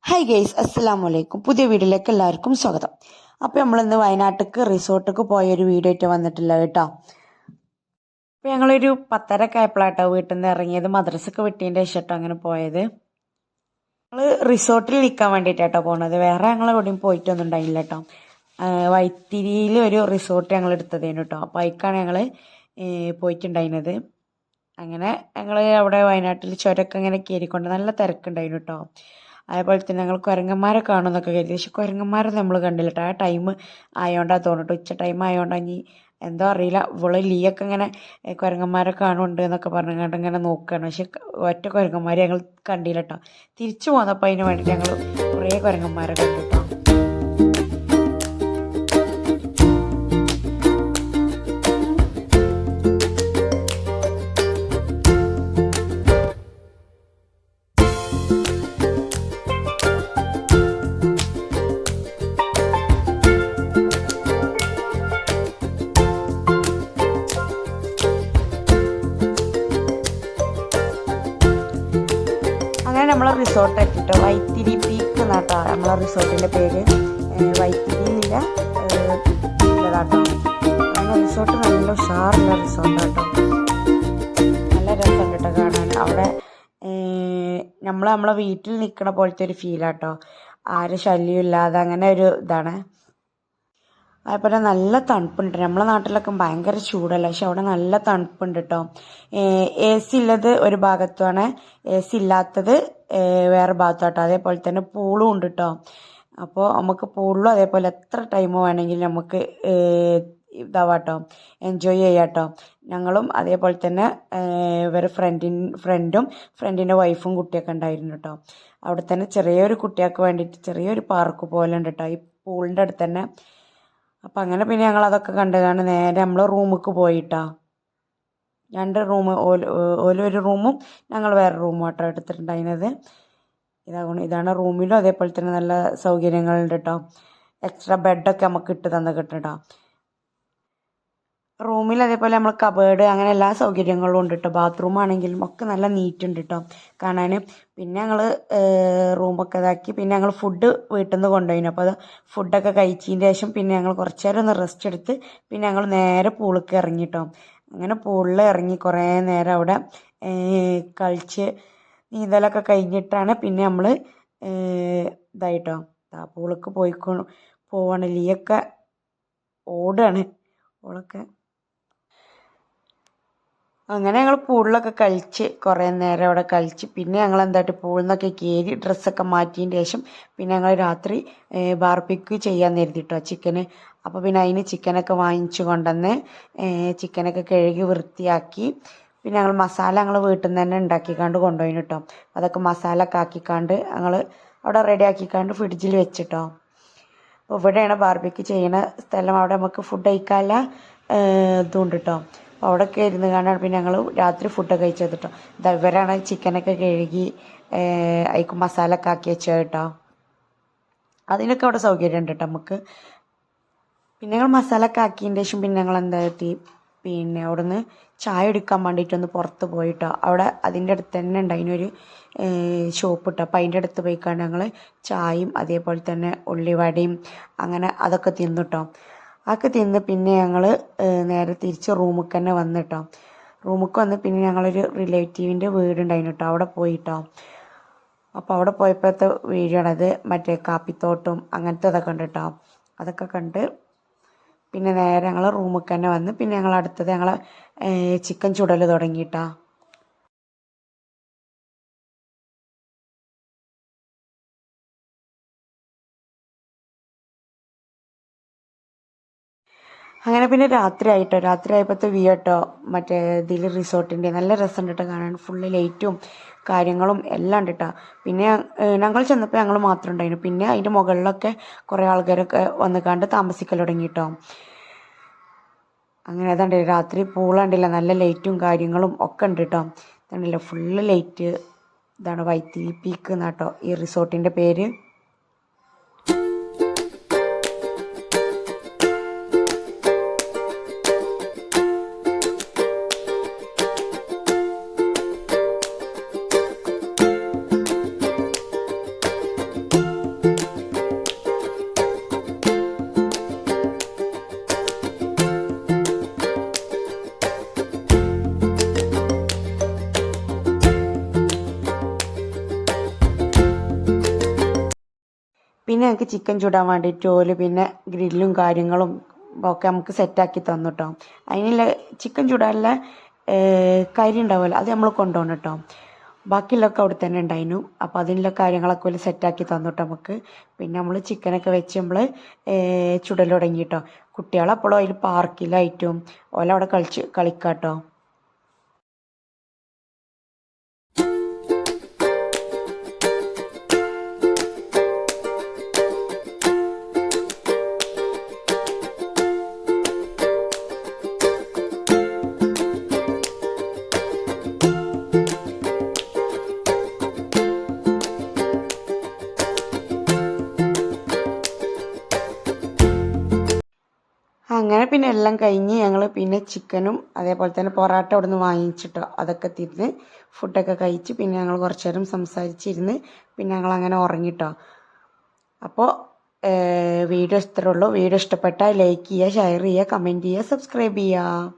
Hi guys, അസ്സലാമു അലൈക്കും. പുതിയ വീഡിയോയിലേക്ക് എല്ലാവർക്കും സ്വാഗതം. അപ്പോൾ നമ്മളിന്ന് വയനാട്ടിലേക്ക് റിസോർട്ടിലേക്ക് പോയൊരു വീഡിയോ ആയിട്ട് വന്നിട്ടില്ല കേട്ടോ. അപ്പോൾ ഞങ്ങളൊരു 10:30 ആയപ്പോഴാട്ടോ വീട്ടിൽ നിന്ന് ഇറങ്ങിയത്. മദ്രസക്ക് വിട്ടതിൻ്റെ ശേഷം അങ്ങനെ പോയത്. ഞങ്ങൾ റിസോർട്ടിൽ നിൽക്കാൻ വേണ്ടിയിട്ടാട്ടോ പോണത്. വേറെ ഞങ്ങൾ എവിടെയും പോയിട്ടൊന്നും ഉണ്ടായില്ല കേട്ടോ. വൈത്തിരിയിൽ ഒരു റിസോർട്ട് ഞങ്ങൾ എടുത്തതേനു കേട്ടോ. അപ്പോൾ അതിക്കാണ് ഞങ്ങൾ പോയിട്ടുണ്ടായിരുന്നത്. അങ്ങനെ ഞങ്ങൾ അവിടെ വയനാട്ടിൽ ചുരമൊക്കെ ഇങ്ങനെ കയറിക്കൊണ്ട് നല്ല തിരക്കുണ്ടായിരുന്നു കേട്ടോ. അതേപോലെ തന്നെ ഞങ്ങൾ കുരങ്ങന്മാരെ കാണുമെന്നൊക്കെ കരുതി. പക്ഷെ കുരങ്ങന്മാരൊന്നും നമ്മൾ കണ്ടില്ല കേട്ടോ. ആ ടൈം ആയതുകൊണ്ടാണ് തോന്നിട്ട്, ഉച്ച ടൈം ആയതുകൊണ്ടാണ്. ഇനി എന്തോ അറിയില്ല, ഇവള് ലീയൊക്കെ ഇങ്ങനെ കുരങ്ങന്മാരെ കാണുന്നുണ്ട് എന്നൊക്കെ പറഞ്ഞുകൊണ്ട് ഇങ്ങനെ നോക്കുകയാണ്. പക്ഷെ ഒറ്റ കുരങ്ങന്മാരെ ഞങ്ങൾ കണ്ടില്ല കേട്ടോ. തിരിച്ചു പോന്നപ്പോൾ അതിന് വേണ്ടി ഞങ്ങൾ കുറേ കുരങ്ങന്മാരെ കണ്ടു കേട്ടോ. അങ്ങനെ നമ്മളെ റിസോർട്ട് എത്തിട്ടോ. വൈത്തിരി പീക്ക് എന്നാട്ടോ നമ്മളെ റിസോർട്ടിൻ്റെ പേര്. വൈത്തിരി എന്നില്ല ഇല്ലതാട്ടോ. അങ്ങനെ റിസോർട്ട് നല്ല ഉഷാറുള്ള റിസോർട്ടാട്ടോ. നല്ല രസമുണ്ട് കേട്ടോ കാണാൻ. അവിടെ നമ്മളെ വീട്ടിൽ നിൽക്കണ പോലത്തെ ഒരു ഫീലാട്ടോ. ആരും ശല്യം ഇല്ലാതെ അങ്ങനെ ഒരു ഇതാണ്. അതേപോലെ നല്ല തണുപ്പുണ്ട്. നമ്മളെ നാട്ടിലൊക്കെ ഭയങ്കര ചൂടല്ല, പക്ഷെ അവിടെ നല്ല തണുപ്പുണ്ട് കേട്ടോ. എ സി ഉള്ളത് ഒരു ഭാഗത്തുമാണ്, എ സി ഇല്ലാത്തത് വേറെ ഭാഗത്തോട്ടോ. അതേപോലെ തന്നെ പൂളും ഉണ്ട് കേട്ടോ. അപ്പോൾ നമുക്ക് പൂളിലും അതേപോലെ എത്ര ടൈം വേണമെങ്കിലും നമുക്ക് ഇതാവാട്ടോ, എൻജോയ് ചെയ്യാട്ടോ. ഞങ്ങളും അതേപോലെ തന്നെ ഇവരെ ഫ്രണ്ടും ഫ്രണ്ടിൻ്റെ വൈഫും കുട്ടിയൊക്കെ ഉണ്ടായിരുന്നു കേട്ടോ. അവിടെ തന്നെ ചെറിയൊരു കുട്ടികൾക്ക് വേണ്ടിയിട്ട് ചെറിയൊരു പാർക്ക് പോലെ ഉണ്ട് കേട്ടോ, ഈ പൂളിൻ്റെ അടുത്ത് തന്നെ. അപ്പം അങ്ങനെ പിന്നെ ഞങ്ങൾ അതൊക്കെ കണ്ടുകൊണ്ട് നേരെ നമ്മൾ റൂമിലേക്ക് പോയിട്ടാ. 2 റൂം, ഓലൊരു റൂമും ഞങ്ങൾ വേറെ റൂമും കേട്ടോ എടുത്തിട്ടുണ്ടായിരുന്നത്. ഇതാണ് റൂമിലും അതേപോലെ തന്നെ നല്ല സൗകര്യങ്ങളുണ്ട് കേട്ടോ. എക്സ്ട്രാ ബെഡൊക്കെ നമുക്ക് ഇട്ട് തന്ന് കിട്ടും കേട്ടോ. റൂമിൽ അതേപോലെ നമ്മൾ കബേർഡ് അങ്ങനെ എല്ലാ സൗകര്യങ്ങളും ഉണ്ട് കേട്ടോ. ബാത്റൂം ആണെങ്കിലും ഒക്കെ നല്ല നീറ്റ് ഉണ്ട് കേട്ടോ കാണാൻ. പിന്നെ ഞങ്ങൾ റൂമൊക്കെ ഇതാക്കി പിന്നെ ഞങ്ങൾ ഫുഡ് വീട്ടിൽ നിന്ന് കൊണ്ടുപോയിന്. അപ്പോൾ അത് ഫുഡൊക്കെ കഴിച്ചതിന് ശേഷം പിന്നെ ഞങ്ങൾ കുറച്ച് നേരം ഒന്ന് റെസ്റ്റ് എടുത്ത് പിന്നെ ഞങ്ങൾ നേരെ പൂളിലേക്ക് ഇറങ്ങി കേട്ടോ. അങ്ങനെ പൂളിൽ ഇറങ്ങി കുറേ നേരം അവിടെ കളിച്ച് നീന്തലൊക്കെ കഴിഞ്ഞിട്ടാണ് പിന്നെ നമ്മൾ ഇതായിട്ടോ പൂളിലേക്ക് പോവാണ്. ലീയൊക്കെ ഓടുകയാണ് ഓളൊക്കെ. അങ്ങനെ ഞങ്ങൾ പൂളിലൊക്കെ കളിച്ച് കുറേ നേരം അവിടെ കളിച്ച് പിന്നെ ഞങ്ങൾ എന്തായിട്ട് പൂളിൽ നിന്നൊക്കെ കയറി ഡ്രസ്സൊക്കെ മാറ്റിയതിന് ശേഷം പിന്നെ ഞങ്ങൾ രാത്രി ബാർബിക്യൂ ചെയ്യാൻ കരുതിട്ടോ ചിക്കന്. അപ്പോൾ പിന്നെ അതിന് ചിക്കനൊക്കെ വാങ്ങിച്ചു കൊണ്ടുവന്ന് ചിക്കനൊക്കെ കഴുകി വൃത്തിയാക്കി പിന്നെ ഞങ്ങൾ മസാല ഞങ്ങൾ വീട്ടിൽ നിന്ന് തന്നെ ഉണ്ടാക്കിക്കാണ്ട് കൊണ്ടുപോയി കേട്ടോ. അതൊക്കെ മസാല ഒക്കെ ആക്കിക്കാണ്ട് ഞങ്ങൾ അവിടെ റെഡി ആക്കിക്കാണ്ട് ഫ്രിഡ്ജിൽ വെച്ചിട്ടോ. അപ്പോൾ ഇവിടെയാണ് ബാർബിക്യൂ ചെയ്യുന്ന സ്ഥലം. അവിടെ നമുക്ക് ഫുഡ് കഴിക്കാനുള്ള ഇതുണ്ട് കേട്ടോ. അപ്പോൾ അവിടെയൊക്കെ ഇരുന്ന് കാണാൻ പിന്നെ ഞങ്ങൾ രാത്രി ഫുഡൊക്കെ കഴിച്ചത് കേട്ടോ. ഇവരാണ് ചിക്കനൊക്കെ കഴുകി അതിക്ക് മസാല ഒക്കെ ആക്കി വെച്ചത് കേട്ടോ. അതിനൊക്കെ അവിടെ സൗകര്യം ഉണ്ട് കേട്ടോ നമുക്ക്. പിന്നെ ഞങ്ങൾ മസാല ഒക്കെ ആക്കിയതിന് ശേഷം പിന്നെ ഞങ്ങൾ എന്താക്കി പിന്നെ അവിടെ നിന്ന് ചായ എടുക്കാൻ വേണ്ടിയിട്ടൊന്ന് പുറത്ത് പോയിട്ടോ. അവിടെ അതിൻ്റെ അടുത്ത് തന്നെ ഉണ്ടായിരുന്നൊരു ഷോപ്പ് ഇട്ടോ. അപ്പോൾ അതിൻ്റെ അടുത്ത് പോയിക്കാണ്ട് ഞങ്ങൾ ചായയും അതേപോലെ തന്നെ ഉള്ളിവടയും അങ്ങനെ അതൊക്കെ തിന്നിട്ടോ. അതൊക്കെ തിന്ന് പിന്നെ ഞങ്ങൾ നേരെ തിരിച്ച് റൂമിലേക്ക് തന്നെ വന്നിട്ടോ. റൂമിലേക്ക് വന്ന് പിന്നെ ഞങ്ങളൊരു റിലേറ്റീവിൻ്റെ വീടുണ്ടായിരുന്നു കേട്ടോ, അവിടെ പോയിട്ടോ. അപ്പോൾ അവിടെ പോയപ്പോഴത്തെ വീഡിയോ ആണത്. മറ്റേ കാപ്പിത്തോട്ടം അങ്ങനത്തെ ഇതൊക്കെ ഉണ്ട് കേട്ടോ. അതൊക്കെ കണ്ട് പിന്നെ നേരെ ഞങ്ങൾ റൂമിലേക്ക് തന്നെ വന്ന് പിന്നെ ഞങ്ങൾ അടുത്തത് ഞങ്ങൾ ചിക്കൻ ചുടൽ തുടങ്ങിയിട്ടാ. അങ്ങനെ പിന്നെ രാത്രി ആയപ്പോഴത്തെ വ്യൂ കേട്ടോ. മറ്റേ ഇതിൽ റിസോർട്ടിൻ്റെ നല്ല രസമുണ്ട് കേട്ടോ കാണാൻ. ഫുള്ള് ലൈറ്റും കാര്യങ്ങളും എല്ലാം ഉണ്ട് കേട്ടോ. പിന്നെ ഞങ്ങൾ ചെന്നപ്പോൾ ഞങ്ങൾ മാത്രം ഉണ്ടായിരുന്നു. പിന്നെ അതിൻ്റെ മുകളിലൊക്കെ കുറേ ആൾക്കാരൊക്കെ വന്ന് കണ്ട് താമസിക്കൽ തുടങ്ങി കേട്ടോ. അങ്ങനെ അതാണ്ട് രാത്രി പൂളുണ്ടില്ല, നല്ല ലൈറ്റും കാര്യങ്ങളും ഒക്കെ ഉണ്ട് കേട്ടോ. ഇതാണ്ടല്ലോ ഫുള്ള് ലൈറ്റ്. ഇതാണ് വൈത്തിരി പീക്ക് എന്നാട്ടോ ഈ റിസോർട്ടിൻ്റെ പേര്. പിന്നെ ഞങ്ങൾക്ക് ചിക്കൻ ചുടാൻ വേണ്ടിയിട്ട് ഓല് പിന്നെ ഗ്രില്ലും കാര്യങ്ങളും ഒക്കെ നമുക്ക് സെറ്റാക്കി തന്നു കേട്ടോ. അതിനുള്ള ചിക്കൻ ചുടാനുള്ള കരി ഉണ്ടാവുമല്ലോ, അത് നമ്മൾ കൊണ്ടുപോകണം കേട്ടോ. ബാക്കിയുള്ളതൊക്കെ അവിടെ തന്നെ ഉണ്ടായിരുന്നു. അപ്പോൾ അതിനുള്ള കാര്യങ്ങളൊക്കെ ഒരു സെറ്റാക്കി തന്നിട്ട് നമുക്ക് പിന്നെ നമ്മൾ ചിക്കനൊക്കെ വെച്ച് നമ്മൾ ചുടൽ തുടങ്ങി കേട്ടോ. കുട്ടികളപ്പോഴും അതിൽ പാർക്കിലായിട്ടും ഓലവിടെ കളിക്കാട്ടോ. അങ്ങനെ പിന്നെ എല്ലാം കഴിഞ്ഞ് ഞങ്ങൾ പിന്നെ ചിക്കനും അതേപോലെ തന്നെ പൊറാട്ട അവിടെ നിന്ന് വാങ്ങിച്ചിട്ടോ, അതൊക്കെ തിന്ന് ഫുഡൊക്കെ കഴിച്ച് പിന്നെ ഞങ്ങൾ കുറച്ച് നേരം സംസാരിച്ചിരുന്ന് പിന്നെ ഞങ്ങൾ അങ്ങനെ ഉറങ്ങിട്ടോ. അപ്പോൾ വീഡിയോ ഇത്രയേ ഉള്ളൂ. വീഡിയോ ഇഷ്ടപ്പെട്ടാൽ ലൈക്ക് ചെയ്യുക, ഷെയർ ചെയ്യുക, കമൻറ്റ് ചെയ്യുക, സബ്സ്ക്രൈബ് ചെയ്യുക.